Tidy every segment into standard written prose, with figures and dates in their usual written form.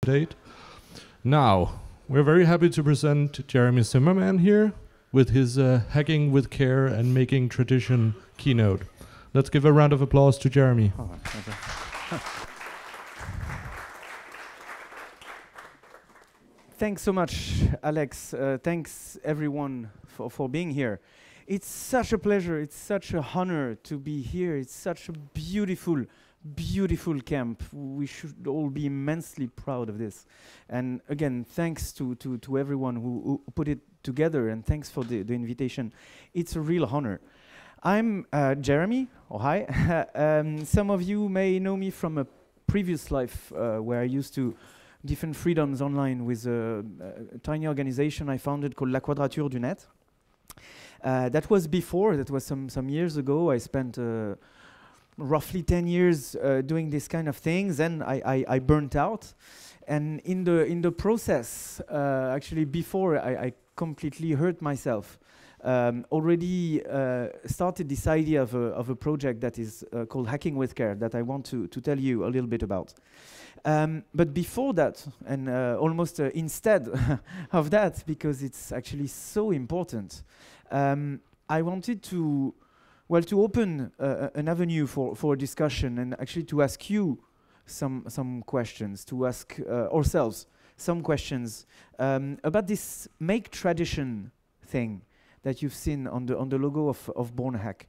date. Now, we're very happy to present Jérémie Zimmermann here with his Hacking with Care and Making Tradition keynote. Let's give a round of applause to Jérémie. Oh, okay. Thanks so much, Alex. Thanks, everyone, for being here. It's such a pleasure. It's such an honor to be here. It's such a beautiful, beautiful camp. We should all be immensely proud of this. And again, thanks to everyone who put it together, and thanks for the invitation. It's a real honor. I'm Jérémie. Oh, hi. Some of you may know me from a previous life where I used to different freedoms online with a tiny organization I founded called La Quadrature du Net. That was before, that was some years ago. I spent roughly 10 years doing this kind of things, and I burnt out. And in the process, actually before I completely hurt myself, already started this idea of a project that is called Hacking with Care that I want to tell you a little bit about. But before that, and almost instead of that, because it's actually so important, I wanted to open an avenue for discussion and actually to ask you some questions, to ask ourselves some questions about this make tradition thing that you've seen on the logo of BornHack.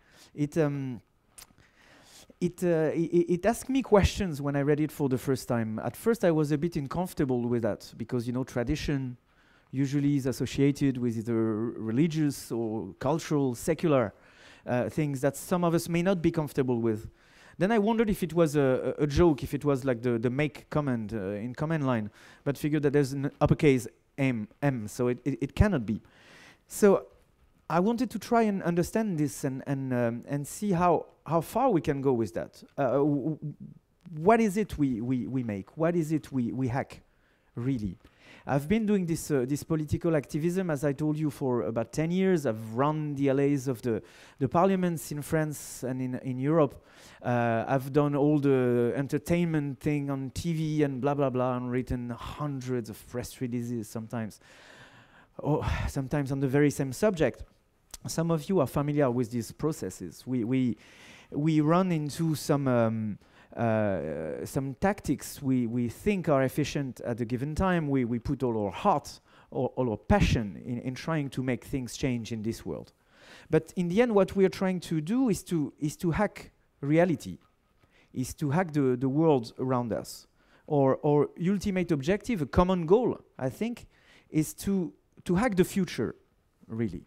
It asked me questions when I read it for the first time. At first, I was a bit uncomfortable with that because, you know, tradition usually is associated with either religious or cultural, secular things that some of us may not be comfortable with. Then I wondered if it was a joke, if it was like the make command in command line, but figured that there's an uppercase M, so it cannot be. So I wanted to try and understand this and see how far we can go with that. What is it we make? What is it we hack, really? I've been doing this political activism, as I told you, for about 10 years. I've run the allays of the parliaments in France and in Europe. I've done all the entertainment thing on TV and blah, blah, blah, and written hundreds of press releases sometimes. Sometimes on the very same subject. Some of you are familiar with these processes. We run into some tactics we think are efficient at a given time. We put all our heart, all our passion in trying to make things change in this world. But in the end, what we are trying to do is to hack reality, is to hack the world around us. Our ultimate objective, a common goal, I think, is to hack the future, really.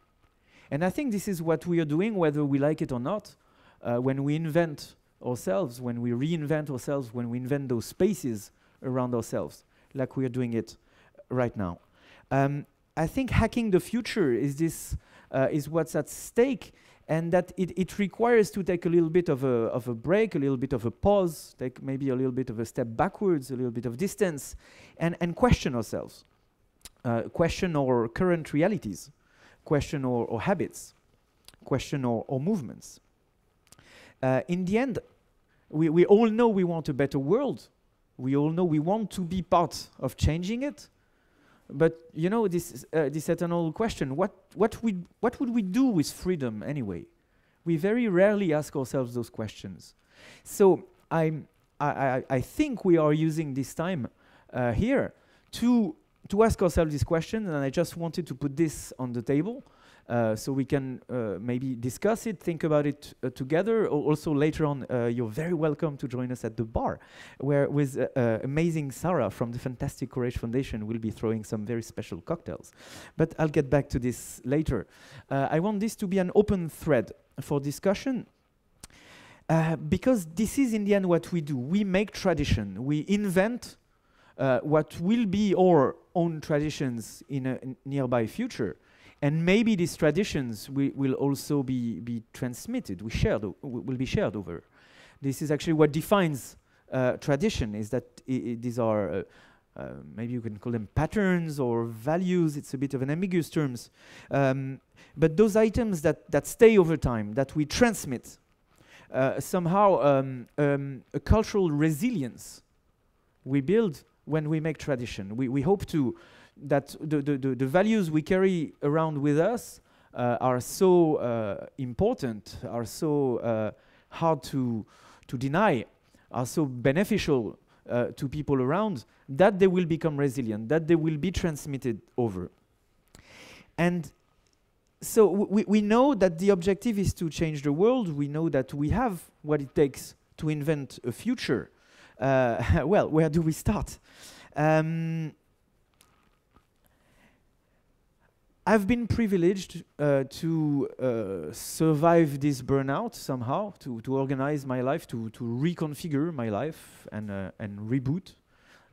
And I think this is what we are doing, whether we like it or not, when we invent ourselves, when we reinvent ourselves, when we invent those spaces around ourselves, like we are doing it right now. I think hacking the future is what's at stake, and that it requires to take a little bit of a break, a little bit of a pause, take maybe a little bit of a step backwards, a little bit of distance, and question ourselves, question our current realities, question our habits, question our movements. In the end, we all know we want a better world. We all know we want to be part of changing it. But you know, this eternal question: what would we do with freedom anyway? We very rarely ask ourselves those questions. So I think we are using this time here to ask ourselves this question, and I just wanted to put this on the table. So we can maybe discuss it, think about it together. Also later on, you're very welcome to join us at the bar, where with amazing Sarah from the Fantastic Courage Foundation will be throwing some very special cocktails. But I'll get back to this later. I want this to be an open thread for discussion, because this is in the end what we do. We make tradition. We invent what will be our own traditions in a nearby future. And maybe these traditions will also be transmitted, will be shared over. This is actually what defines tradition, is that these are, maybe you can call them patterns or values. It's a bit of an ambiguous terms. But those items that stay over time, that we transmit, somehow a cultural resilience we build when we make tradition. We hope that the values we carry around with us are so important, are so hard to deny, are so beneficial to people around, that they will become resilient, that they will be transmitted over. And so we know that the objective is to change the world. We know that we have what it takes to invent a future. Well, where do we start? I've been privileged to survive this burnout somehow, to organize my life, to reconfigure my life and reboot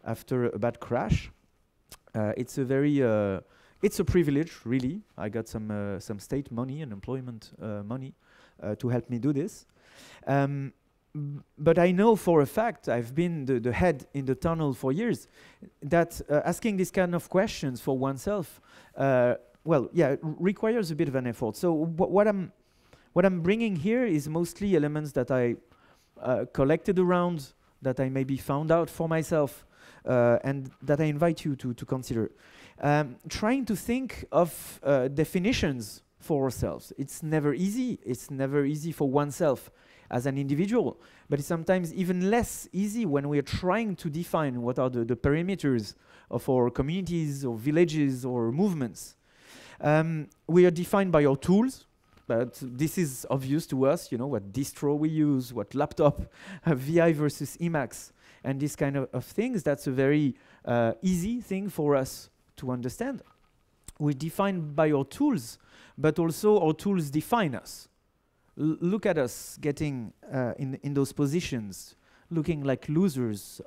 after a bad crash. It's a privilege, really. I got some state money and employment money to help me do this. But I know for a fact, I've been the head in the tunnel for years, that asking these kind of questions for oneself, requires a bit of an effort. So what I'm bringing here is mostly elements that I collected around, that I maybe found out for myself, and that I invite you to consider. Trying to think of definitions for ourselves. It's never easy. It's never easy for oneself as an individual, but it's sometimes even less easy when we are trying to define what are the perimeters of our communities or villages or movements. We are defined by our tools, but this is obvious to us, what distro we use, what laptop, VI versus Emacs, and this kind of things. That's a very easy thing for us to understand. We're defined by our tools, but also our tools define us. Look at us getting in those positions, looking like losers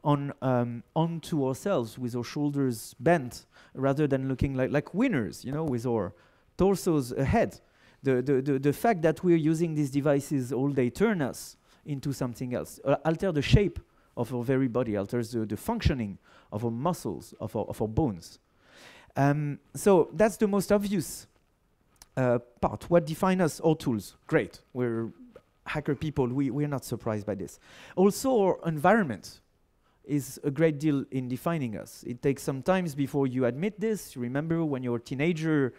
onto ourselves with our shoulders bent, rather than looking like winners, with our torsos ahead. The fact that we're using these devices all day turn us into something else, alter the shape of our very body, alters the functioning of our muscles, of our bones. So that's the most obvious part. What defines us? Our tools. Great. We're hacker people. We're not surprised by this. Also, our environment is a great deal in defining us. It takes some time before you admit this. Remember when you're a teenager,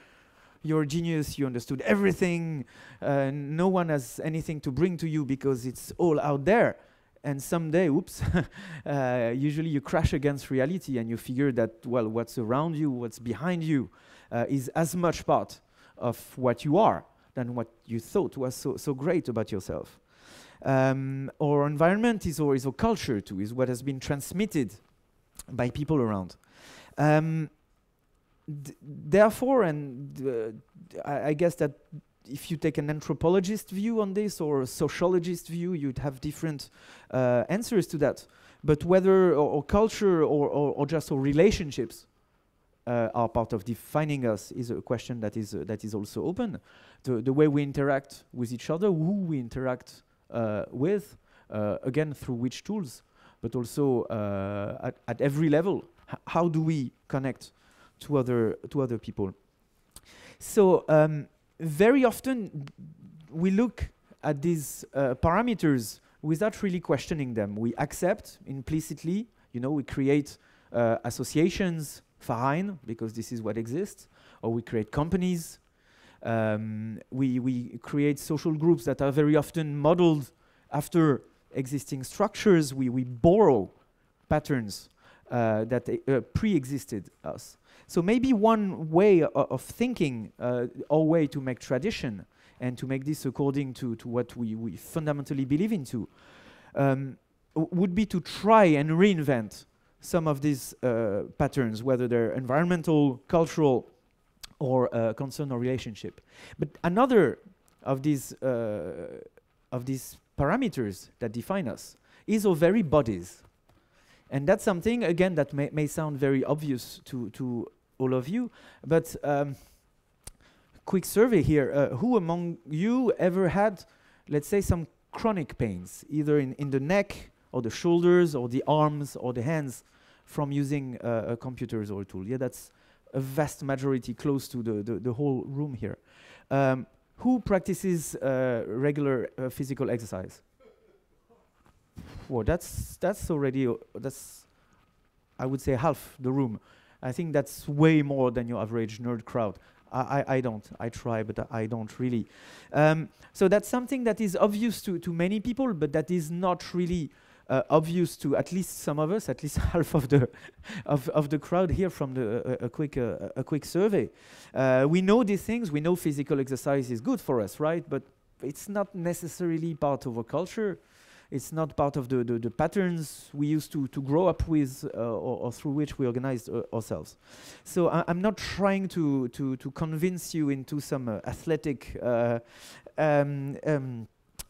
you're a genius, you understood everything. No one has anything to bring to you because it's all out there. And someday, oops, usually you crash against reality and you figure that, well, what's around you, what's behind you, is as much part of what you are than what you thought was so great about yourself. Our environment is our culture too, is what has been transmitted by people around. Therefore, I guess that if you take an anthropologist view on this or a sociologist view, you'd have different answers to that. But whether our culture or just our relationships are part of defining us is a question that is also open. The way we interact with each other, who we interact with, again through which tools, but also at every level. How do we connect to other people? So very often we look at these parameters without really questioning them. We accept implicitly. We create associations, Verein, because this is what exists, or we create companies. We create social groups that are very often modeled after existing structures. We borrow patterns that pre-existed us. So maybe one way of thinking, our way to make tradition, and to make this according to what we fundamentally believe into, would be to try and reinvent some of these patterns, whether they're environmental, cultural, or concern or relationship. But another of these parameters that define us is our very bodies. And that's something, again, that may sound very obvious to all of you, but quick survey here. Who among you ever had, let's say, some chronic pains, either in the neck, or the shoulders, or the arms, or the hands, from using computers or a tool? Yeah, that's a vast majority, close to the whole room here. Who practices regular physical exercise? Well, that's already that's I would say half the room. I think that's way more than your average nerd crowd. I don't. I try, but I don't really. So that's something that is obvious to many people, but that is not really obvious to at least some of us, at least half of the of the crowd here from a quick survey. We know these things. We know physical exercise is good for us, right? But it's not necessarily part of our culture. It's not part of the patterns we used to grow up with or through which we organized ourselves. So I'm not trying to convince you into some athletic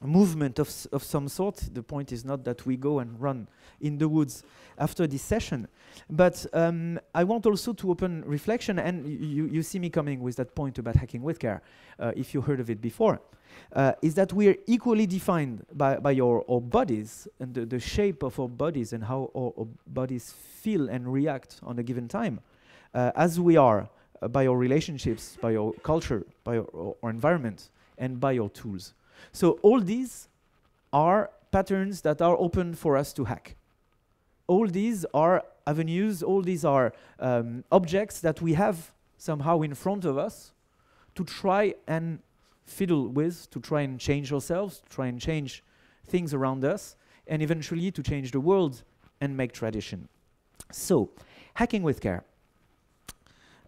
movement of some sort. The point is not that we go and run in the woods after this session. But I want also to open reflection, and you see me coming with that point about hacking with care, if you heard of it before. Is that we are equally defined by our bodies and the shape of our bodies and how our bodies feel and react on a given time, as we are by our relationships, by our culture, by our environment, and by our tools. So all these are patterns that are open for us to hack. All these are avenues, all these are objects that we have somehow in front of us to try and fiddle with, to try and change ourselves, to try and change things around us, and eventually to change the world and make tradition. So, hacking with care.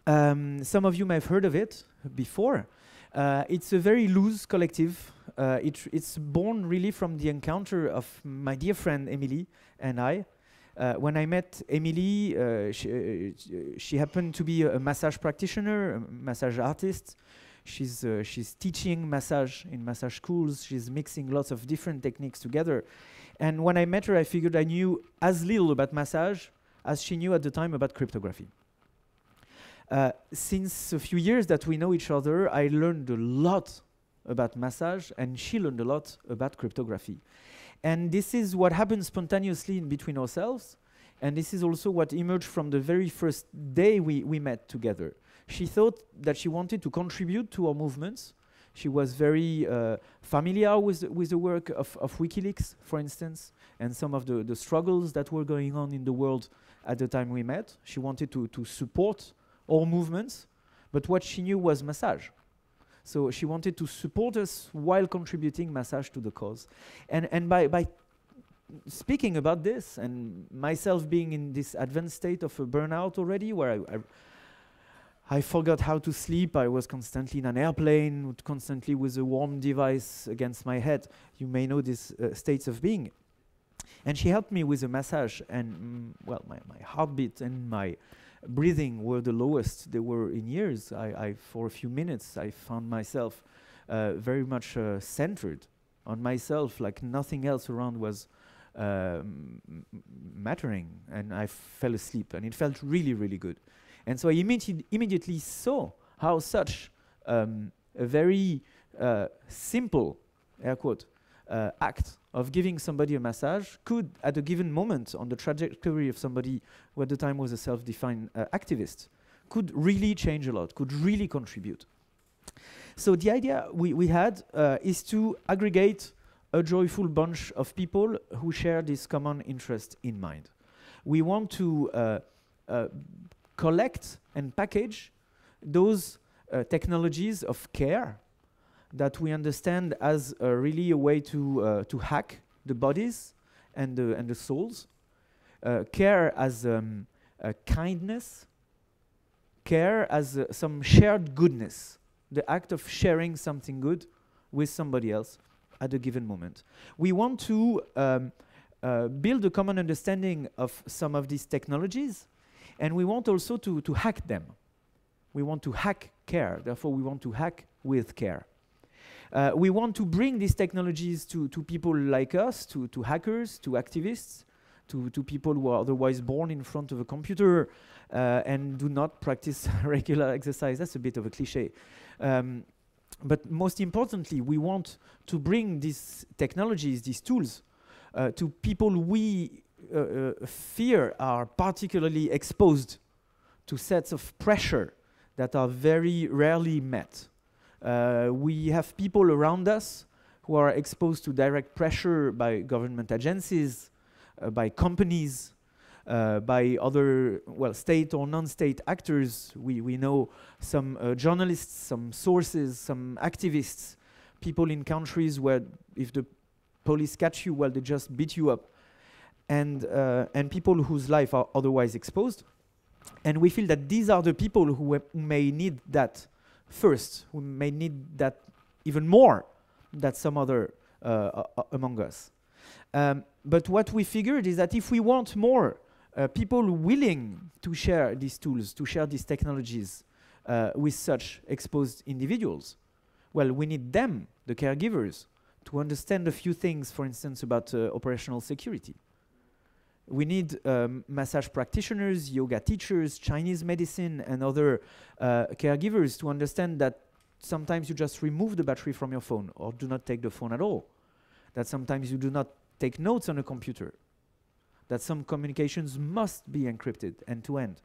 Some of you may have heard of it before. It's a very loose collective. It's born really from the encounter of my dear friend Emily and I. When I met Emily, she happened to be a massage practitioner, a massage artist. She's teaching massage in massage schools. She's mixing lots of different techniques together. And when I met her, I figured I knew as little about massage as she knew at the time about cryptography. Since a few years that we know each other, I learned a lot about massage, and she learned a lot about cryptography. And this is what happens spontaneously in between ourselves, and this is also what emerged from the very first day we met together. She thought that she wanted to contribute to our movements. She was very familiar with the work of WikiLeaks, for instance, and some of the struggles that were going on in the world at the time we met. She wanted to support all movements, but what she knew was massage. So she wanted to support us while contributing massage to the cause. And by speaking about this, and myself being in this advanced state of a burnout already, where I forgot how to sleep, I was constantly in an airplane, constantly with a warm device against my head. You may know these states of being. And she helped me with a massage, and well, my heartbeat and my breathing were the lowest they were in years. For a few minutes, I found myself very much centered on myself, like nothing else around was mattering, and I fell asleep, and it felt really, really good. And so I immediately saw how such a very simple, air quote, act of giving somebody a massage could, at a given moment on the trajectory of somebody who at the time was a self-defined activist, could really change a lot, could really contribute. So the idea we had is to aggregate a joyful bunch of people who share this common interest in mind. We want to collect and package those technologies of care that we understand as really a way to hack the bodies and the souls. Care as kindness. Care as some shared goodness. The act of sharing something good with somebody else at a given moment. We want to build a common understanding of some of these technologies, and we want also to hack them. We want to hack care, therefore we want to hack with care. We want to bring these technologies to people like us, to hackers, to activists, to people who are otherwise born in front of a computer and do not practice regular exercise. That's a bit of a cliche. But most importantly, we want to bring these technologies, these tools, to people we fear are particularly exposed to sets of pressure that are very rarely met. We have people around us who are exposed to direct pressure by government agencies, by companies, by other, well, state or non-state actors. We know some journalists, some sources, some activists, people in countries where if the police catch you, well, they just beat you up, and people whose life are otherwise exposed. And we feel that these are the people who may need that first, who may need that even more than some other among us. But what we figured is that if we want more people willing to share these tools, to share these technologies with such exposed individuals, well, we need them, the caregivers, to understand a few things, for instance, about operational security. We need massage practitioners, yoga teachers, Chinese medicine, and other caregivers to understand that sometimes you just remove the battery from your phone or do not take the phone at all. That sometimes you do not take notes on a computer. That some communications must be encrypted end-to-end.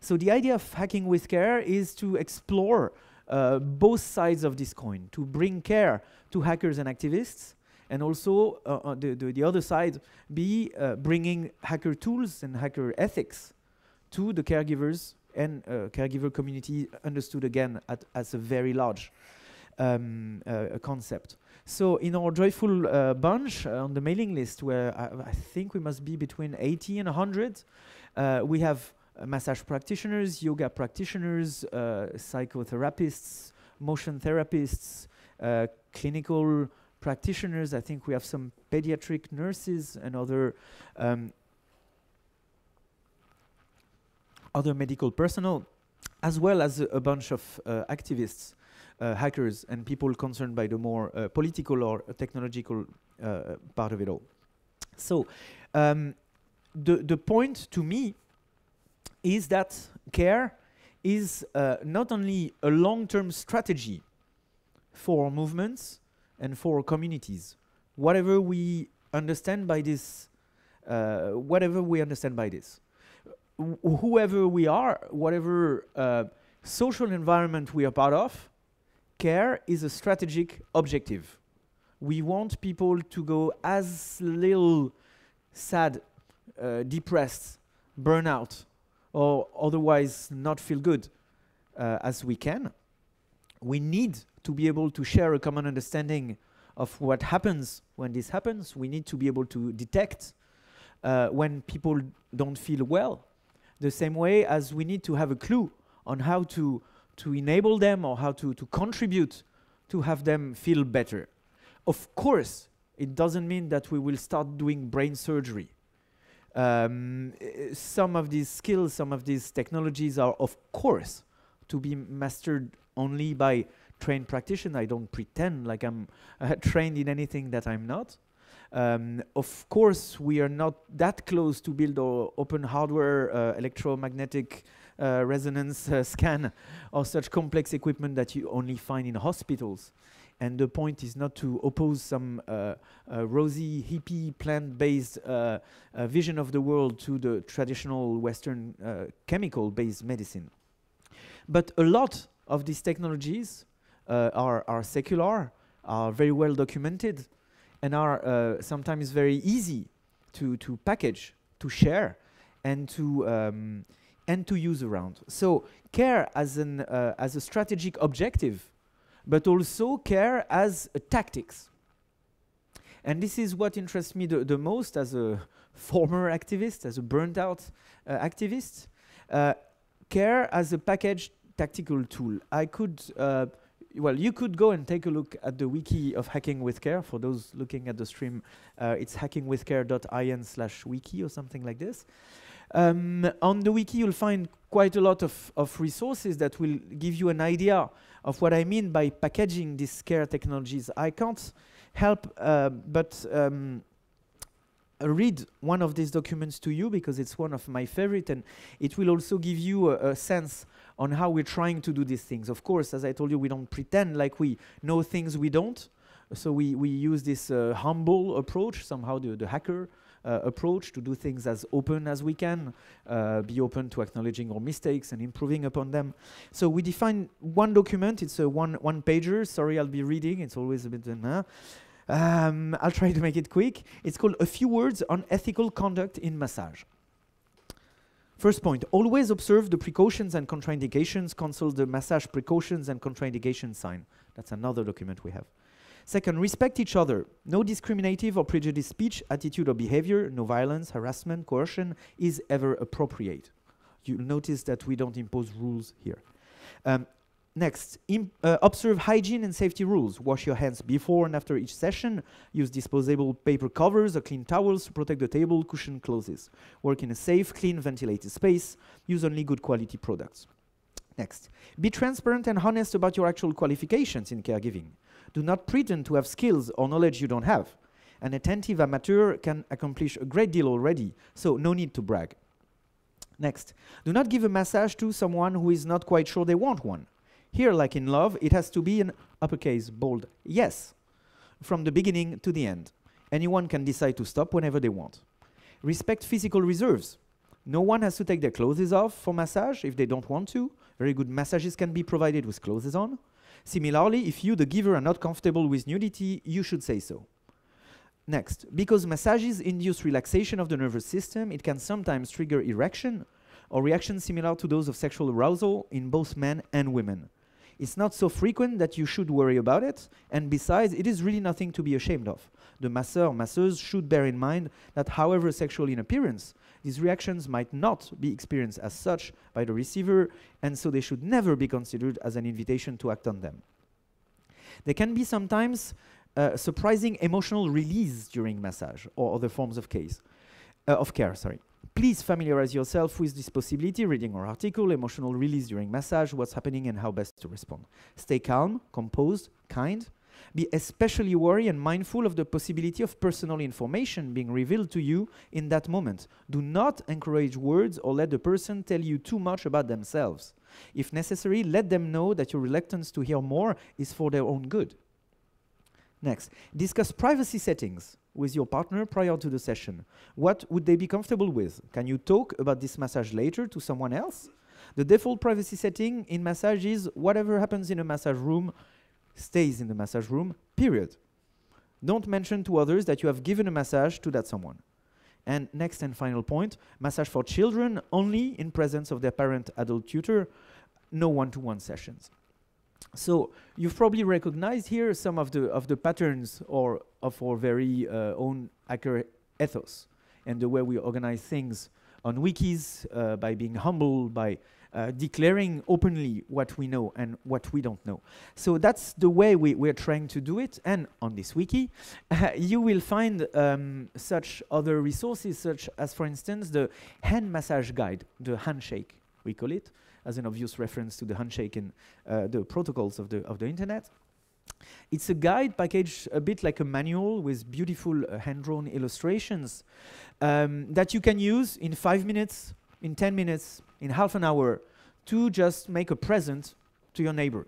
So the idea of hacking with care is to explore both sides of this coin, to bring care to hackers and activists, and also the other side be bringing hacker tools and hacker ethics to the caregivers and caregiver community, understood again as a very large concept. So in our joyful bunch on the mailing list, where I think we must be between 80 and 100, we have massage practitioners, yoga practitioners, psychotherapists, motion therapists, clinical practitioners. I think we have some pediatric nurses and other medical personnel, as well as a bunch of activists, hackers, and people concerned by the more political or technological part of it all. So the point to me is that care is not only a long-term strategy for movements and for communities. Whatever we understand by this, whoever we are, whatever social environment we are part of, care is a strategic objective. We want people to go as little sad, depressed, burnout, or otherwise not feel good as we can. We need to be able to share a common understanding of what happens when this happens. We need to be able to detect when people don't feel well, the same way as we need to have a clue on how to enable them or how to contribute to have them feel better. Of course, it doesn't mean that we will start doing brain surgery. Some of these skills, some of these technologies are, of course, to be mastered only by trained practitioners. I don't pretend like I'm trained in anything that I'm not. Of course, we are not that close to build our open hardware, electromagnetic resonance scan, or such complex equipment that you only find in hospitals. And the point is not to oppose some rosy, hippie, plant-based vision of the world to the traditional Western chemical-based medicine. But a lot of these technologies are secular, are very well documented, and are sometimes very easy to package, to share, and to use around. So care as a strategic objective, but also care as a tactics. And this is what interests me the most as a former activist, as a burnt-out activist. Care as a packaged tactical tool. I could, well, you could go and take a look at the wiki of Hacking with Care. For those looking at the stream, it's hackingwithcare.in/wiki or something like this. On the wiki, you'll find quite a lot of resources that will give you an idea of what I mean by packaging these care technologies. I can't help but read one of these documents to you because it's one of my favorite, and it will also give you a sense on how we're trying to do these things. Of course, as I told you, we don't pretend like we know things we don't. So we use this humble approach, somehow the hacker approach, to do things as open as we can, be open to acknowledging our mistakes and improving upon them. So we define one document. It's a one-pager. Sorry, I'll be reading. It's always a bit... I'll try to make it quick. It's called A Few Words on Ethical Conduct in Massage. First point, always observe the precautions and contraindications. Consult the massage precautions and contraindications sign. That's another document we have. Second, respect each other. No discriminative or prejudiced speech, attitude or behavior, no violence, harassment, coercion is ever appropriate. You'll notice that we don't impose rules here. Next, observe hygiene and safety rules. Wash your hands before and after each session. Use disposable paper covers or clean towels to protect the table, cushion, clothes. Work in a safe, clean, ventilated space. Use only good quality products. Next, be transparent and honest about your actual qualifications in caregiving. Do not pretend to have skills or knowledge you don't have. An attentive amateur can accomplish a great deal already, so no need to brag. Next, do not give a massage to someone who is not quite sure they want one. Here, like in love, it has to be an uppercase, bold yes, from the beginning to the end. Anyone can decide to stop whenever they want. Respect physical reserves. No one has to take their clothes off for massage if they don't want to. Very good massages can be provided with clothes on. Similarly, if you, the giver, are not comfortable with nudity, you should say so. Next, because massages induce relaxation of the nervous system, it can sometimes trigger erection or reactions similar to those of sexual arousal in both men and women. It's not so frequent that you should worry about it, and besides, it is really nothing to be ashamed of. The masseur or masseuse should bear in mind that however sexual in appearance, these reactions might not be experienced as such by the receiver, and so they should never be considered as an invitation to act on them. There can be sometimes surprising emotional release during massage or other forms of care. Please familiarize yourself with this possibility, reading our article, emotional release during massage, what's happening and how best to respond. Stay calm, composed, kind. Be especially worried and mindful of the possibility of personal information being revealed to you in that moment. Do not encourage words or let the person tell you too much about themselves. If necessary, let them know that your reluctance to hear more is for their own good. Next, discuss privacy settings with your partner prior to the session. What would they be comfortable with? Can you talk about this massage later to someone else? The default privacy setting in massage is whatever happens in a massage room stays in the massage room, period. Don't mention to others that you have given a massage to that someone. And next and final point, massage for children only in presence of their parent adult tutor, no one-to-one sessions. So you've probably recognized here some of the patterns of our very own hacker ethos and the way we organize things on wikis by being humble, by declaring openly what we know and what we don't know. So that's the way we're trying to do it. And on this wiki, you will find such other resources, such as, for instance, the hand massage guide, the handshake, we call it, as an obvious reference to the handshake in the protocols of the internet. It's a guide packaged a bit like a manual with beautiful hand-drawn illustrations that you can use in 5 minutes, in 10 minutes, in half an hour to just make a present to your neighbor.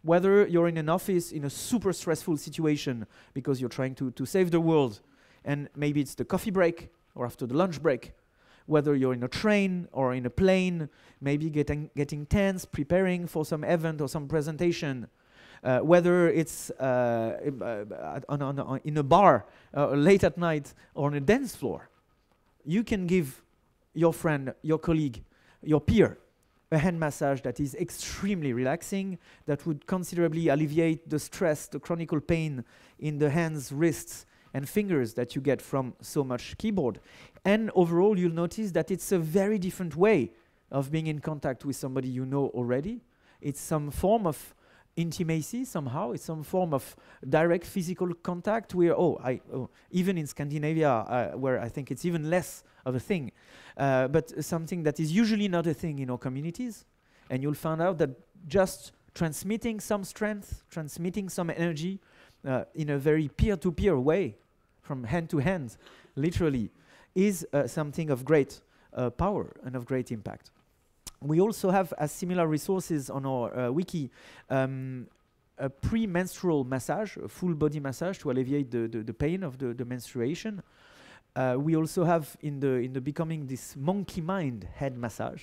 Whether you're in an office in a super stressful situation because you're trying to save the world, and maybe it's the coffee break or after the lunch break, whether you're in a train or in a plane, maybe getting tense, preparing for some event or some presentation, whether it's in a bar late at night or on a dance floor, you can give your friend, your colleague, your peer a hand massage that is extremely relaxing, that would considerably alleviate the stress, the chronic pain in the hands, wrists, and fingers that you get from so much keyboard. And overall, you'll notice that it's a very different way of being in contact with somebody you know already. It's some form of intimacy somehow. It's some form of direct physical contact where, even in Scandinavia, where I think it's even less of a thing, but something that is usually not a thing in our communities. And you'll find out that just transmitting some strength, transmitting some energy in a very peer-to-peer way, from hand to hand, literally, is something of great power and of great impact. We also have as similar resources on our wiki a pre-menstrual massage, a full body massage to alleviate the pain of the menstruation. We also have in the Becoming this monkey mind head massage.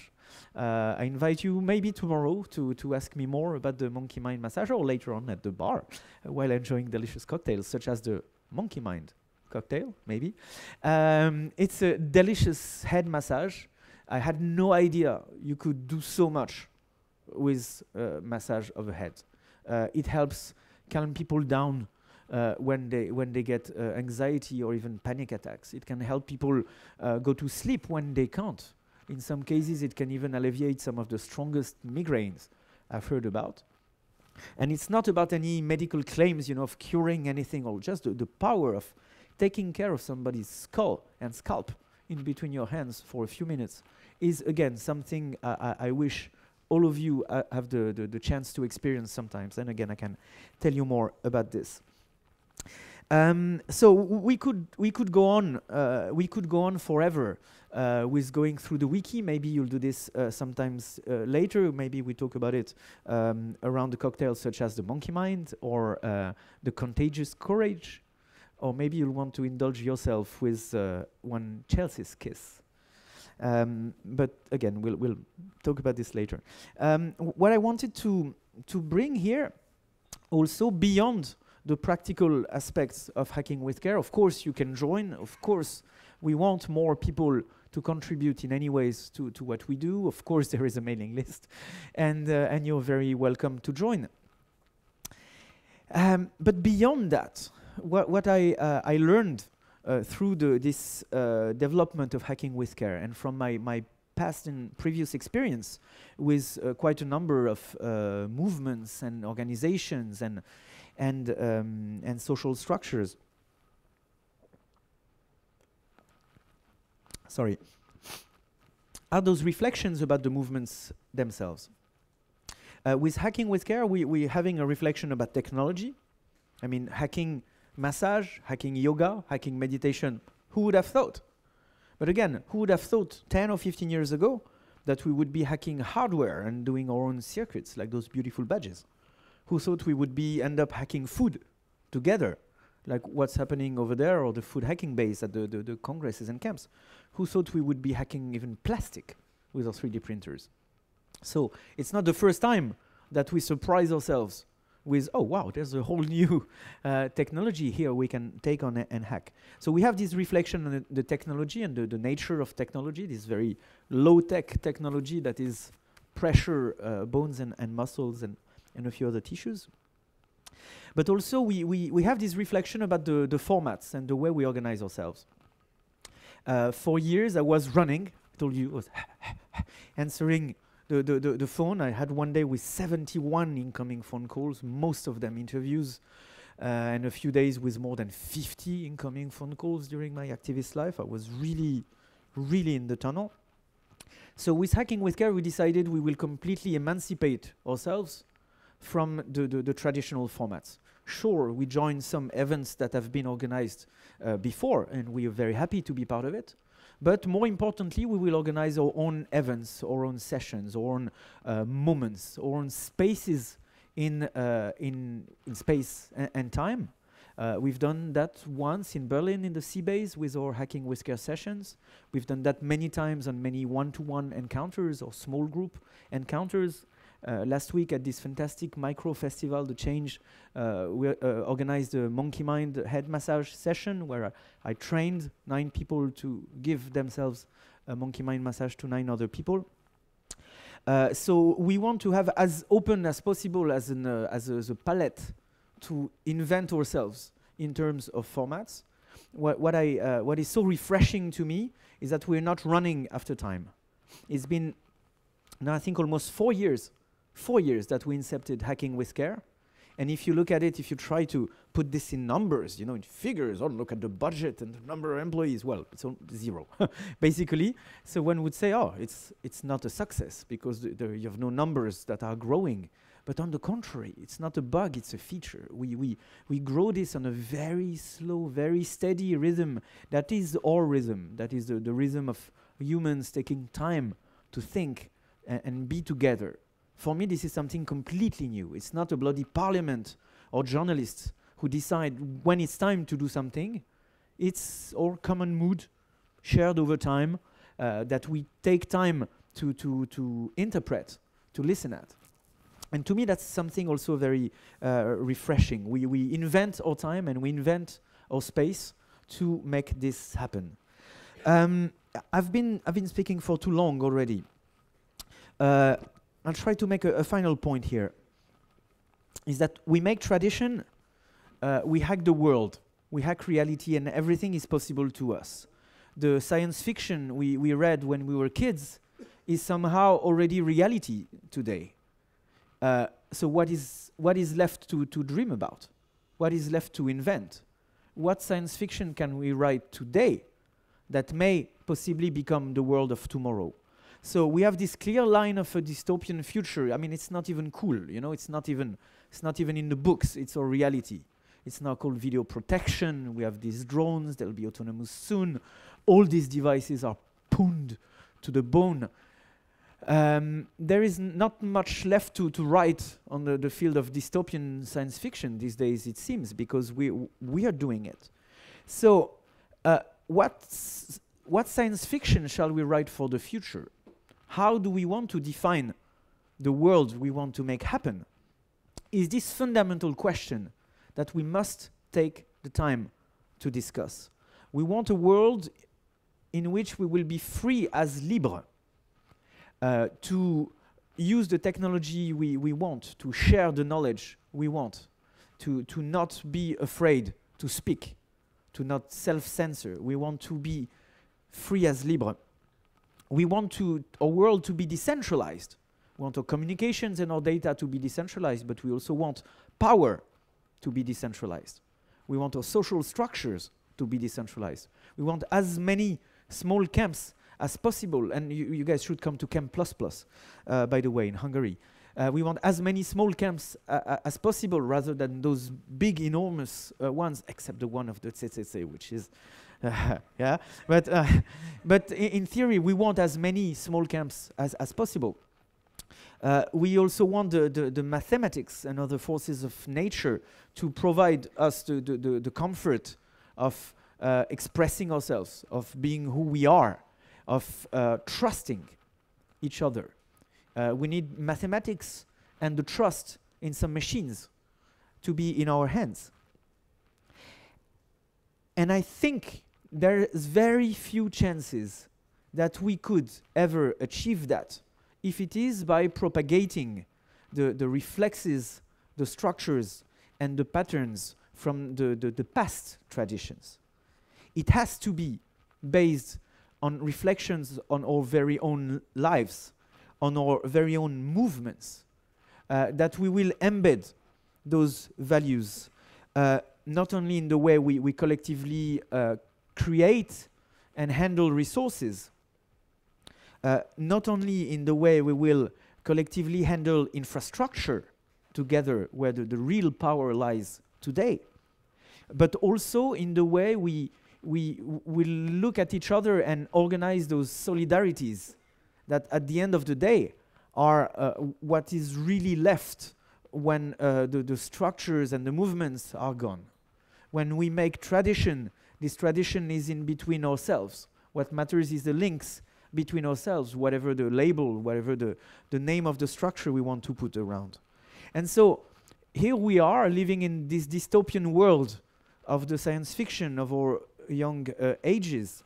I invite you maybe tomorrow to ask me more about the monkey mind massage, or later on at the bar while enjoying delicious cocktails such as the monkey mind cocktail, maybe. It's a delicious head massage I had no idea you could do so much with massage of the head. It helps calm people down when they get anxiety or even panic attacks. It can help people go to sleep when they can't. In some cases, it can even alleviate some of the strongest migraines I've heard about. And it's not about any medical claims, of curing anything, or just the power of taking care of somebody's skull and scalp in between your hands for a few minutes is, again, something I wish all of you have the chance to experience sometimes. And again, I can tell you more about this. So we could go on forever with going through the wiki. Maybe you'll do this sometimes later. Maybe we talk about it around the cocktails such as the monkey mind or the contagious courage, or maybe you'll want to indulge yourself with one Chelsea's kiss. But again, we'll talk about this later. What I wanted to bring here, also beyond the practical aspects of hacking with care. Of course, you can join. Of course, we want more people to contribute in any ways to what we do. Of course, there is a mailing list, and you're very welcome to join. But beyond that, what I learned through this development of hacking with care, and from my past and previous experience with quite a number of movements and organizations and social structures. Sorry. Are those reflections about the movements themselves? With hacking with care, we're having a reflection about technology. I mean, hacking massage, hacking yoga, hacking meditation. Who would have thought? But again, who would have thought 10 or 15 years ago that we would be hacking hardware and doing our own circuits, like those beautiful badges? Who thought we would end up hacking food together, like what's happening over there, or the food hacking base at the congresses and camps? Who thought we would be hacking even plastic with our 3D printers? So it's not the first time that we surprise ourselves with, oh wow, there's a whole new technology here we can take on and hack. So we have this reflection on the technology and the nature of technology, this very low-tech technology that is pressure bones and muscles and a few other tissues. But also we have this reflection about the formats and the way we organize ourselves. For years I was running, I told you, I was answering the phone. I had one day with 71 incoming phone calls, most of them interviews, and a few days with more than 50 incoming phone calls during my activist life. I was really, really in the tunnel. So with Hacking with Care, we decided we will completely emancipate ourselves from the traditional formats. Sure, we joined some events that have been organized before, and we are very happy to be part of it. But more importantly, we will organize our own events, our own sessions, our own moments, our own spaces in space and time. We've done that once in Berlin in the C-Base with our Hacking with Care sessions. We've done that many times on many one-to-one encounters or small group encounters. Last week at this fantastic micro festival, The Change, we organized a Monkey Mind head massage session where I trained 9 people to give themselves a Monkey Mind massage to 9 other people. So we want to have as open as possible as a palette to invent ourselves in terms of formats. What is so refreshing to me is that we're not running after time. It's been now I think almost 4 years that we incepted Hacking with Care. And if you look at it, if you try to put this in numbers, in figures, or look at the budget and the number of employees, well, it's 0, basically. So one would say, oh, it's not a success because you have no numbers that are growing. But on the contrary, it's not a bug, it's a feature. We grow this on a very slow, very steady rhythm. That is our rhythm. That is the rhythm of humans taking time to think and be together. For me, this is something completely new. It's not a bloody parliament or journalists who decide when it's time to do something. It's our common mood, shared over time, that we take time to interpret, to listen at. And to me, that's something also very refreshing. We invent our time and we invent our space to make this happen. I've been speaking for too long already. I'll try to make a final point here. Is that we make tradition, we hack the world, we hack reality, and everything is possible to us. The science fiction we read when we were kids is somehow already reality today. So what is left to dream about? What is left to invent? What science fiction can we write today that may possibly become the world of tomorrow? So we have this clear line of a dystopian future. I mean, it's not even cool, you know. It's not even in the books. It's our reality. It's now called video protection. We have these drones. They'll be autonomous soon. All these devices are pooned to the bone. There is not much left to write on the field of dystopian science fiction these days, it seems, because we are doing it. So what science fiction shall we write for the future? How do we want to define the world we want to make happen? Is this fundamental question that we must take the time to discuss. We want a world in which we will be free as libre, to use the technology we want, to share the knowledge we want, to not be afraid to speak, to not self-censor. We want to be free as libre. We want our world to be decentralized. We want our communications and our data to be decentralized, but we also want power to be decentralized. We want our social structures to be decentralized. We want as many small camps as possible, and you guys should come to Camp Plus Plus, by the way, in Hungary. We want as many small camps as possible, rather than those big, enormous ones, except the one of the CCC, which is, yeah. But in theory, we want as many small camps as possible. We also want the mathematics and other forces of nature to provide us the comfort of expressing ourselves, of being who we are, of trusting each other. We need mathematics and the trust in some machines to be in our hands. And I think there's very few chances that we could ever achieve that if it is by propagating the reflexes, the structures, and the patterns from the past traditions. It has to be based on reflections on our very own lives, on our very own movements, that we will embed those values, not only in the way we collectively create and handle resources, not only in the way we will collectively handle infrastructure together, where the real power lies today, but also in the way we will look at each other and organize those solidarities that at the end of the day are what is really left when the structures and the movements are gone. When we make tradition, this tradition is in between ourselves. What matters is the links between ourselves, whatever the label, whatever the name of the structure we want to put around. And so here we are living in this dystopian world of the science fiction of our young ages,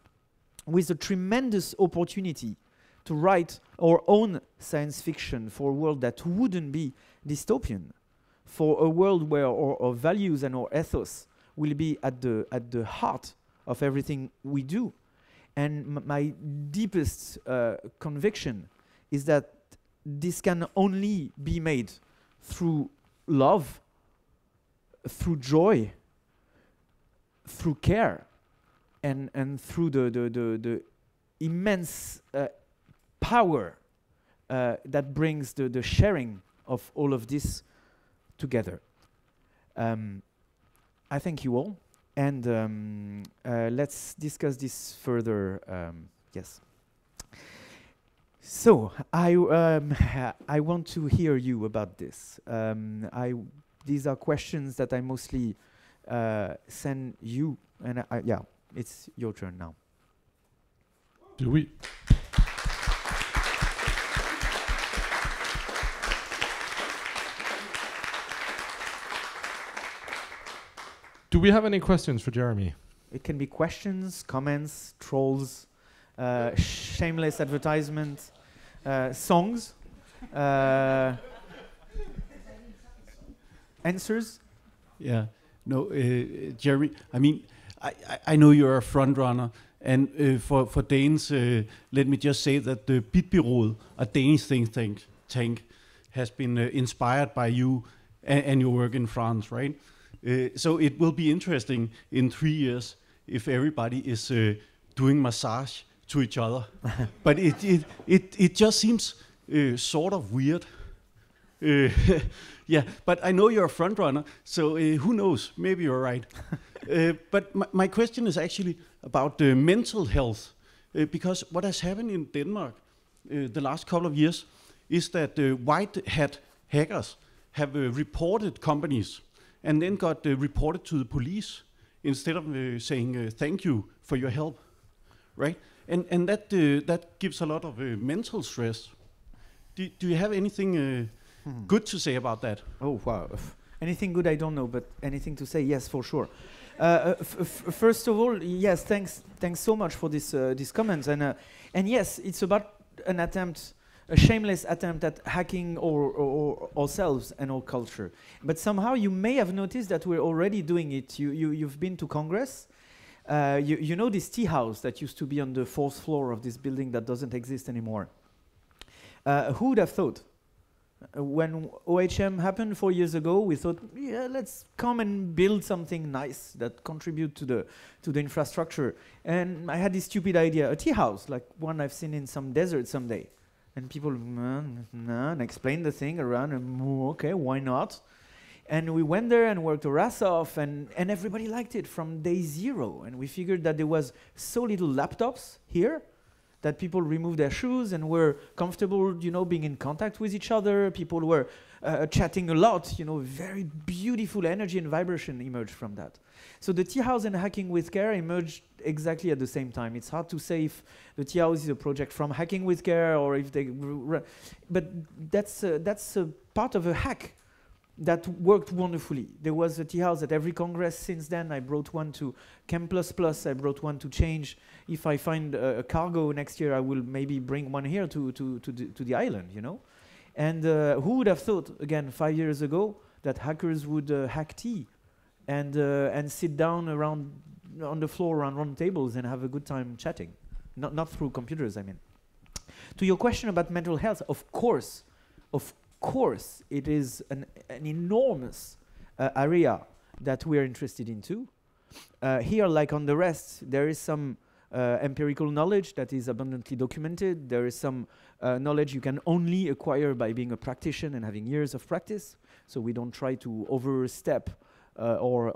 with a tremendous opportunity to write our own science fiction for a world that wouldn't be dystopian, for a world where our values and our ethos will be at the heart of everything we do. And my deepest conviction is that this can only be made through love, through joy, through care, and through the immense power that brings the sharing of all of this together. I thank you all, and let's discuss this further. Yes. So I want to hear you about this. These are questions that I mostly send you, and yeah, it's your turn now. Do we? Do we have any questions for Jérémie? It can be questions, comments, trolls, shameless advertisement, songs, answers. Yeah. No, Jeremy, I mean, I know you're a front runner, and for Danes, let me just say that the Bitbureau, a Danish think tank, has been inspired by you and your work in France, right? So it will be interesting in 3 years if everybody is doing massage to each other. But it just seems sort of weird. Yeah, but I know you're a front runner, so who knows? Maybe you're right. But my question is actually about mental health, because what has happened in Denmark the last couple of years is that white hat hackers have reported companies and then got reported to the police instead of saying thank you for your help, right? And that gives a lot of mental stress. Do you have anything good to say about that? Oh, wow. Anything good, I don't know, but anything to say, yes, for sure. First of all, yes, thanks so much for these comments. And yes, it's about an attempt, a shameless attempt at hacking or ourselves and our culture. But somehow you may have noticed that we're already doing it. You've been to Congress. You know this tea house that used to be on the 4th floor of this building that doesn't exist anymore. Who would have thought? When OHM happened 4 years ago, we thought, yeah, let's come and build something nice that contribute to the infrastructure. And I had this stupid idea, a tea house, like one I've seen in some desert someday. And people, and explain the thing around, and okay, why not? And we went there and worked our ass off, and everybody liked it from day zero. And we figured that there was so little laptops here that people removed their shoes and were comfortable, being in contact with each other. People were chatting a lot, very beautiful energy and vibration emerged from that. So the tea house and hacking with care emerged exactly at the same time. It's hard to say if the tea house is a project from hacking with care or if they, but that's a part of a hack that worked wonderfully. There was a tea house at every Congress since then. I brought one to Chem++, I brought one to Change. If I find a cargo next year, I will maybe bring one here to the island, And who would have thought, again, 5 years ago, that hackers would hack tea and sit down around on the floor around round tables and have a good time chatting. Not through computers, I mean. To your question about mental health, of course, it is an enormous area that we are interested in too. Here, like on the rest, there is some empirical knowledge that is abundantly documented. There is some knowledge you can only acquire by being a practitioner and having years of practice. So we don't try to overstep or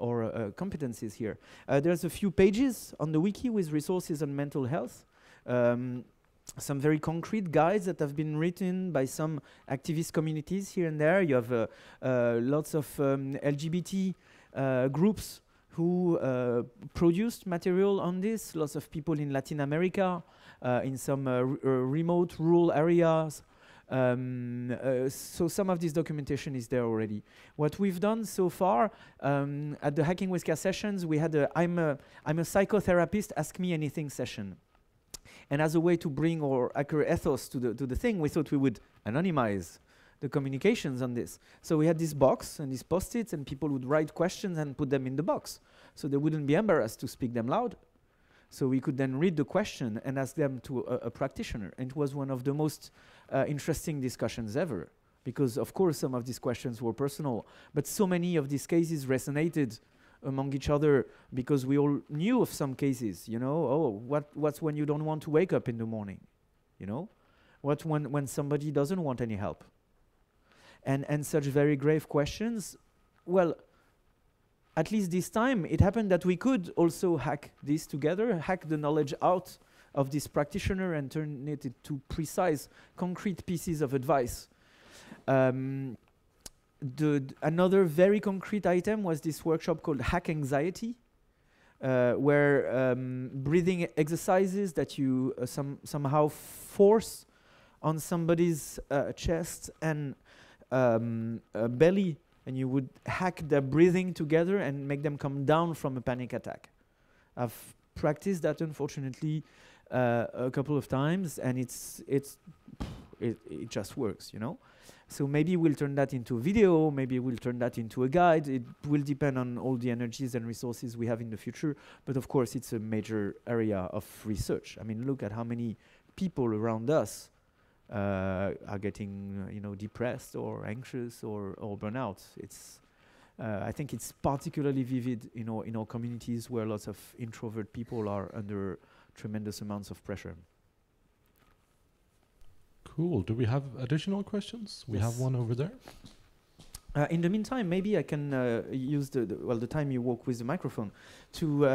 competencies here. There's a few pages on the wiki with resources on mental health. Some very concrete guides that have been written by some activist communities here and there. You have lots of LGBT groups who produced material on this. Lots of people in Latin America, in some remote rural areas. So some of this documentation is there already. What we've done so far at the Hacking with Care sessions, we had a I'm a psychotherapist, ask me anything session. And as a way to bring our hacker ethos to the thing, we thought we would anonymize the communications on this. So we had this box and these post-its, and people would write questions and put them in the box. So they wouldn't be embarrassed to speak them loud. So we could then read the question and ask them to a practitioner. And it was one of the most interesting discussions ever. Because of course some of these questions were personal, but so many of these cases resonated among each other because we all knew of some cases, what's when you don't want to wake up in the morning, What when somebody doesn't want any help? And such very grave questions. Well, at least this time, it happened that we could also hack this together, hack the knowledge out of this practitioner and turn it into precise, concrete pieces of advice. Another very concrete item was this workshop called Hack Anxiety, where breathing exercises that you somehow force on somebody's chest and belly, and you would hack their breathing together and make them come down from a panic attack. I've practiced that, unfortunately, a couple of times, and it just works, you know. So maybe we'll turn that into a video, maybe we'll turn that into a guide. It will depend on all the energies and resources we have in the future. But of course, it's a major area of research. I mean, look at how many people around us are getting, depressed or anxious or burnout. I think it's particularly vivid, in our communities where lots of introvert people are under tremendous amounts of pressure. Cool. Do we have additional questions? We have one over there. In the meantime, maybe I can use the time you walk with the microphone to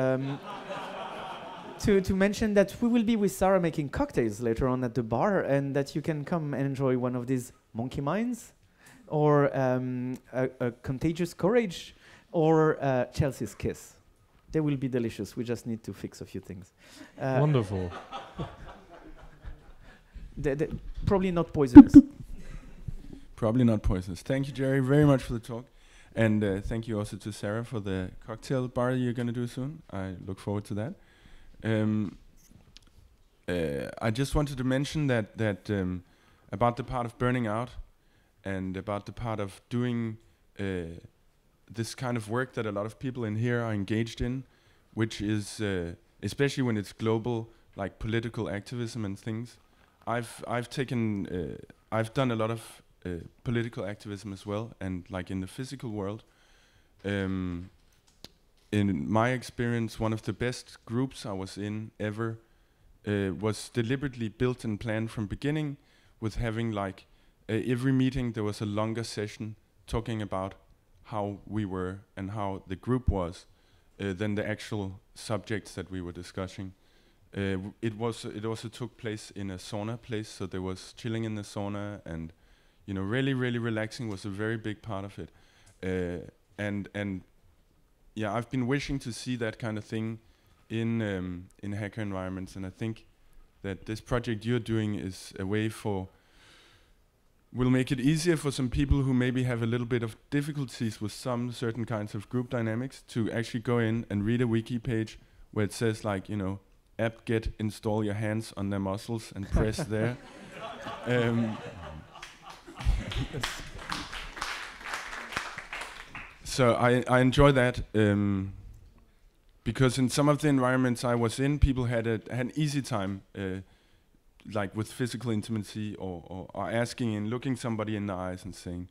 to mention that we will be with Sarah making cocktails later on at the bar, and that you can come and enjoy one of these monkey minds, or a contagious courage, or Chelsea's kiss. They will be delicious. We just need to fix a few things. Wonderful. They're probably not poisonous. Probably not poisonous. Thank you, Jerry, very much for the talk. And thank you also to Sarah for the cocktail bar you're going to do soon. I look forward to that. I just wanted to mention that about the part of burning out and about the part of doing this kind of work that a lot of people in here are engaged in, which is, especially when it's global, like political activism and things. I've done a lot of political activism as well, and like in the physical world. In my experience, one of the best groups I was in ever was deliberately built and planned from beginning, with having like every meeting there was a longer session talking about how we were and how the group was than the actual subjects that we were discussing. It also took place in a sauna place, so there was chilling in the sauna, and really relaxing was a very big part of it. And yeah, I've been wishing to see that kind of thing in hacker environments, and I think that this project you're doing is a way will make it easier for some people who maybe have a little bit of difficulties with some certain kinds of group dynamics to actually go in and read a wiki page where it says like, apt-get install your hands on their muscles and press there. So I enjoy that because in some of the environments I was in, people had an easy time like with physical intimacy or asking and looking somebody in the eyes and saying,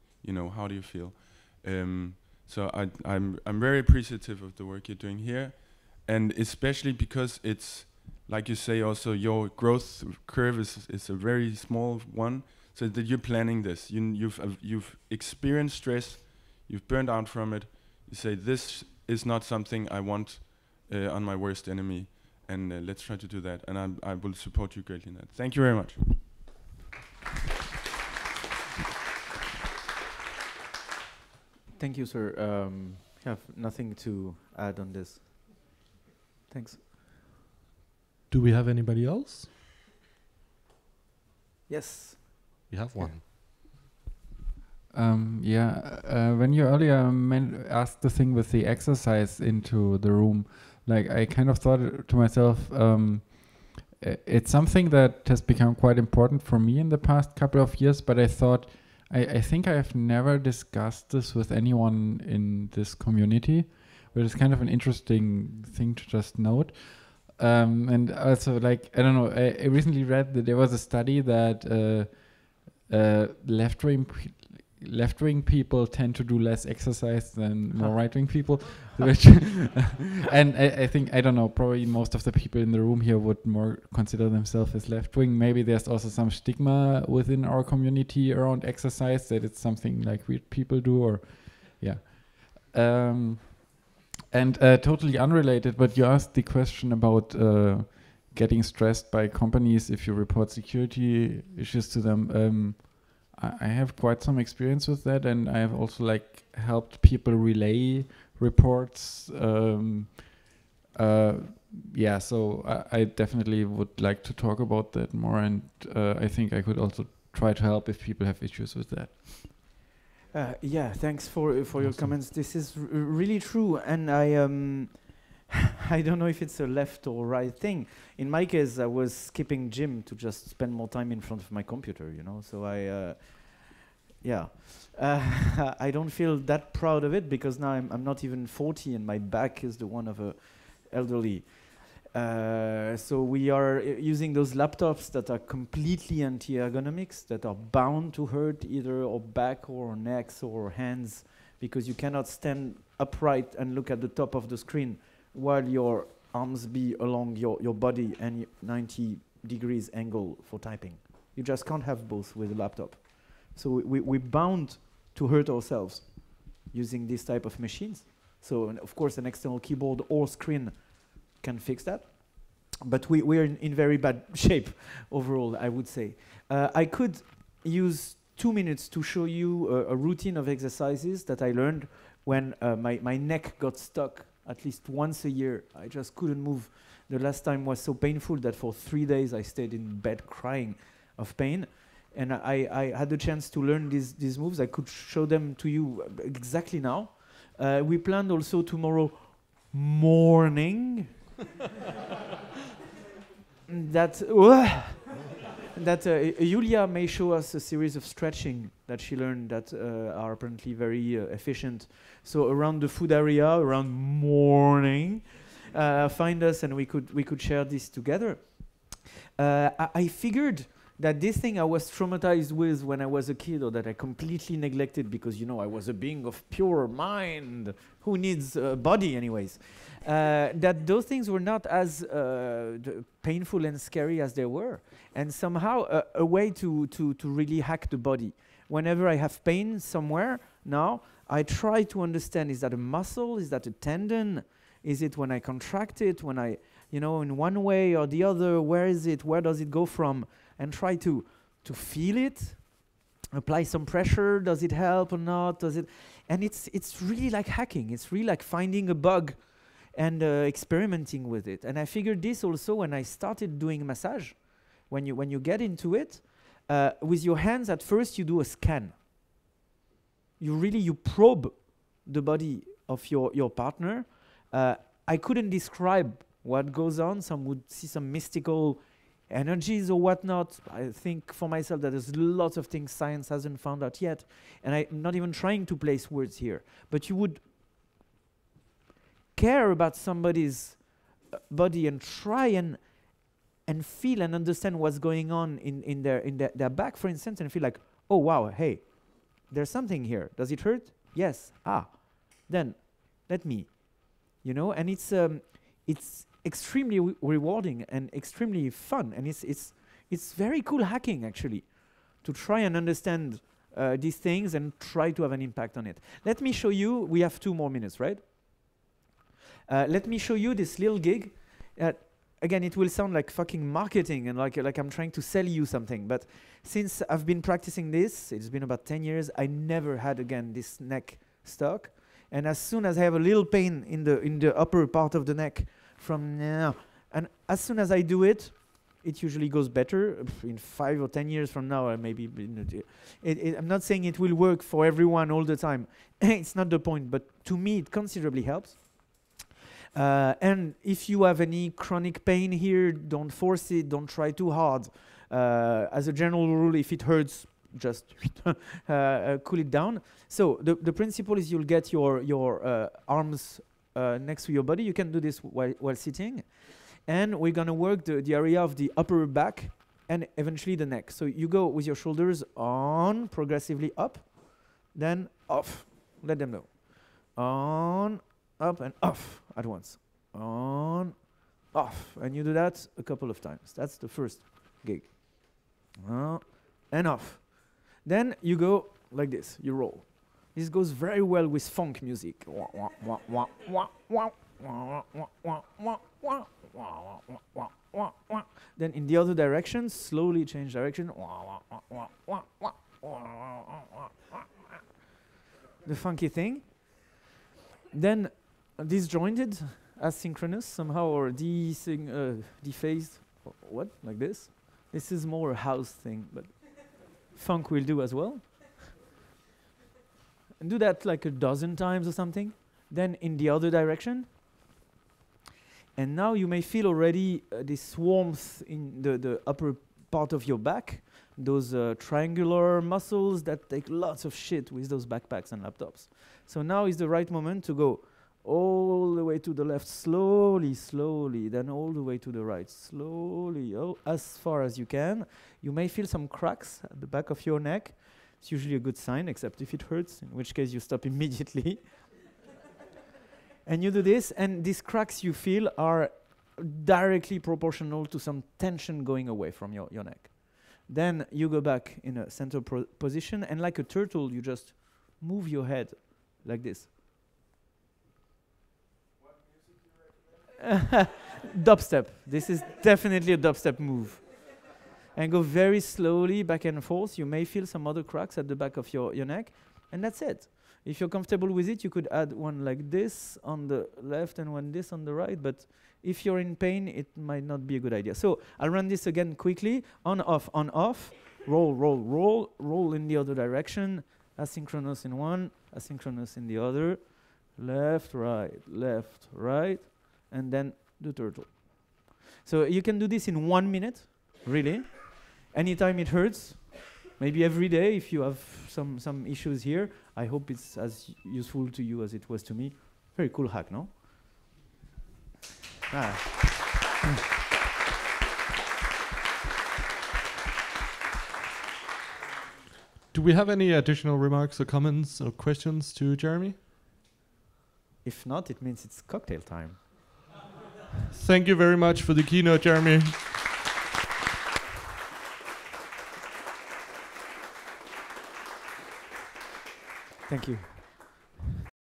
how do you feel? So I'm very appreciative of the work you're doing here, and especially because it's, like you say, also your growth curve is a very small one, so that you're planning this. You've experienced stress, you've burned out from it. You say, this is not something I want on my worst enemy, and let's try to do that. And I will support you greatly in that. Thank you very much. Thank you, sir. I have nothing to add on this. Thanks. Do we have anybody else? Yes. We have one. When you earlier asked the thing with the exercise into the room, like I kind of thought to myself, it's something that has become quite important for me in the past couple of years, but I thought, I think I have never discussed this with anyone in this community, but it's kind of an interesting thing to just note. And also, like, I don't know, I recently read that there was a study that left-wing people tend to do less exercise than more right-wing people. Which and I think, I don't know, probably most of the people in the room here would more consider themselves as left-wing. Maybe there's also some stigma within our community around exercise, that it's something like weird people do, or and totally unrelated, but you asked the question about getting stressed by companies if you report security issues to them. I have quite some experience with that, and I have also helped people relay reports. So I definitely would like to talk about that more, and I think I could also try to help if people have issues with that. Thanks for your comments. This is really true, and I don't know if it's a left or right thing. In my case, I was skipping gym to just spend more time in front of my computer, you know. So I don't feel that proud of it because now I'm not even 40 and my back is the one of a elderly. So we are using those laptops that are completely anti-ergonomics, that are bound to hurt either our back or our necks or hands, because you cannot stand upright and look at the top of the screen while your arms be along your body and 90 degrees angle for typing. You just can't have both with a laptop. So we're bound to hurt ourselves using this type of machines. So of course an external keyboard or screen can fix that. But we're in very bad shape overall, I would say. I could use 2 minutes to show you a routine of exercises that I learned when my neck got stuck at least once a year. I just couldn't move. The last time was so painful that for 3 days I stayed in bed crying of pain. And I had the chance to learn these moves. I could show them to you exactly now. We planned also tomorrow morning that Julia may show us a series of stretching that she learned that are apparently very efficient. So around the food area, around morning, find us and we could share this together. I figured that this thing I was traumatized with when I was a kid, or that I completely neglected because, you know, I was a being of pure mind. Who needs a body anyways? That those things were not as painful and scary as they were. And somehow a way to really hack the body. Whenever I have pain somewhere now, I try to understand, is that a muscle? Is that a tendon? Is it when I contract it? When I, you know, in one way or the other, where is it? Where does it go from? And try to feel it, apply some pressure. Does it help or not? Does it? And it's really like hacking. It's really like finding a bug and experimenting with it. And I figured this also when I started doing massage. When you get into it, with your hands at first you do a scan. You probe the body of your partner. I couldn't describe what goes on. Some would see some mystical energies or whatnot. I think for myself that there's lots of things science hasn't found out yet, and I'm not even trying to place words here. But you would care about somebody's body and try and feel and understand what's going on in their back, for instance, and feel like, oh wow, hey, there's something here. Does it hurt? Yes. Then let me, you know. And it's extremely rewarding and extremely fun, and it's very cool hacking actually, to try and understand these things and try to have an impact on it. Let me show you. We have 2 more minutes, right? Let me show you this little gig. Again, it will sound like fucking marketing and like I'm trying to sell you something. But since I've been practicing this, it's been about 10 years. I never had again this neck stuck. And as soon as I have a little pain in the upper part of the neck from now, and as soon as I do it, it usually goes better. In 5 or 10 years from now, maybe. I'm not saying it will work for everyone all the time. It's not the point. But to me, it considerably helps. And if you have any chronic pain here, don't force it, don't try too hard. As a general rule, if it hurts, just cool it down. So the principle is you'll get your arms next to your body. You can do this while sitting. And we're going to work the area of the upper back and eventually the neck. So you go with your shoulders on, progressively up, then off. Let them know. On, up and off at once. On, off. And you do that a couple of times. That's the first gig. And off. Then you go like this. You roll. This goes very well with funk music. Then in the other direction, slowly change direction. The funky thing. Then disjointed, asynchronous somehow, or dephased. What? Like this? This is more a house thing, but funk will do as well. And do that like a dozen times or something. Then in the other direction. And now you may feel already this warmth in the upper part of your back, those triangular muscles that take lots of shit with those backpacks and laptops. So now is the right moment to go all the way to the left, slowly, slowly, then all the way to the right, slowly, as far as you can. You may feel some cracks at the back of your neck. It's usually a good sign, except if it hurts, in which case you stop immediately. And you do this, and these cracks you feel are directly proportional to some tension going away from your neck. Then you go back in a center position, and like a turtle, you just move your head like this. What music do you recommend? Dubstep. This is definitely a dubstep move. And go very slowly back and forth. You may feel some other cracks at the back of your neck, and that's it. If you're comfortable with it, you could add one like this on the left and one this on the right, but if you're in pain, it might not be a good idea. So I'll run this again quickly. On, off, roll, roll, roll, roll in the other direction, asynchronous in one, asynchronous in the other, left, right, and then the turtle. So you can do this in 1 minute, really. Anytime it hurts, maybe every day if you have some issues here. I hope it's as useful to you as it was to me. Very cool hack, no? Do we have any additional remarks or comments or questions to Jérémie? If not, it means it's cocktail time. Thank you very much for the keynote, Jérémie. Thank you.